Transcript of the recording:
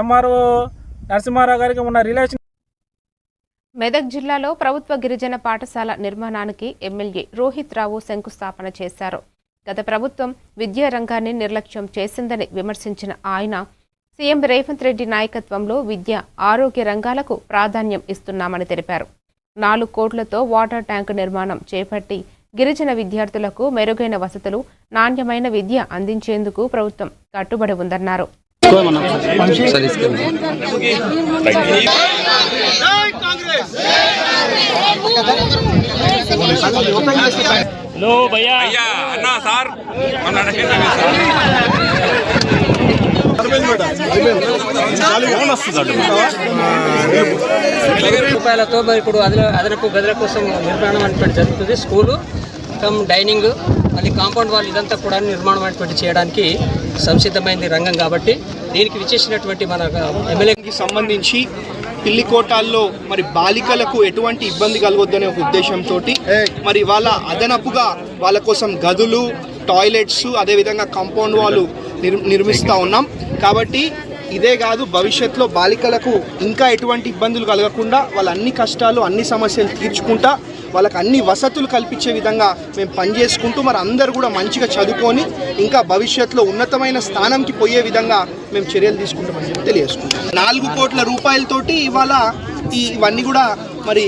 MRO Narasimha Rao గారికి ఉన్న relation. Medak జిల్లాలో ప్రభుత్వ గిరిజన పాఠశాల నిర్మాణానికి ఎమ్మెల్యే రోహిత్ రావు శంకుస్థాపన చేశారు. గత ప్రభుత్వం విద్యా రంగాన్ని నిర్లక్ష్యం చేసిందని విమర్శించిన ఆయన సీఎం రేవంత్ రెడ్డి నాయకత్వంలో విద్య, ఆరోగ్య రంగాలకు ప్రాధాన్యం ఇస్తున్నామని తెలిపారు. 4 కోట్లతో వాటర్ ట్యాంకు నిర్మాణం చేపట్టి గిరిజన విద్యార్థులకు మెరుగైన వసతులు, నాణ్యమైన విద్య అందించేందుకు ప్రభుత్వం కట్టుబడి ఉందన్నారు. రూపాయలతో ఇప్పుడు అదనపు గదుల కోసం నిర్మాణం అనేటువంటి జరుగుతుంది. స్కూలు కమ్ డైనింగ్, మళ్ళీ కాంపౌండ్ వాల్ ఇదంతా కూడా నిర్మాణం అనేటువంటి చేయడానికి సంసిద్ధమైంది రంగం. కాబట్టి దీనికి విచ్చేసినటువంటి మన ఎమ్మెల్యేకి సంబంధించి పిల్లికోటాల్లో మరి బాలికలకు ఎటువంటి ఇబ్బంది కలగొద్దనే ఒక ఉద్దేశంతో మరి వాళ్ళ అదనపుగా వాళ్ళ కోసం గదులు, టాయిలెట్స్, అదేవిధంగా కాంపౌండ్ వాళ్ళు నిర్మిస్తూ ఉన్నాం. కాబట్టి ఇదే కాదు, భవిష్యత్తులో బాలికలకు ఇంకా ఎటువంటి ఇబ్బందులు కలగకుండా వాళ్ళ అన్ని కష్టాలు, అన్ని సమస్యలు తీర్చుకుంటా వాళ్ళకి అన్ని వసతులు కల్పించే విధంగా మేము పనిచేసుకుంటూ మరి అందరూ కూడా మంచిగా చదువుకొని ఇంకా భవిష్యత్తులో ఉన్నతమైన స్థానంకి పోయే విధంగా మేము చర్యలు తీసుకుంటామని చెప్పి తెలియజేసుకుంటాం. 4 కోట్ల రూపాయలతోటి ఇవాళ ఇవన్నీ కూడా మరి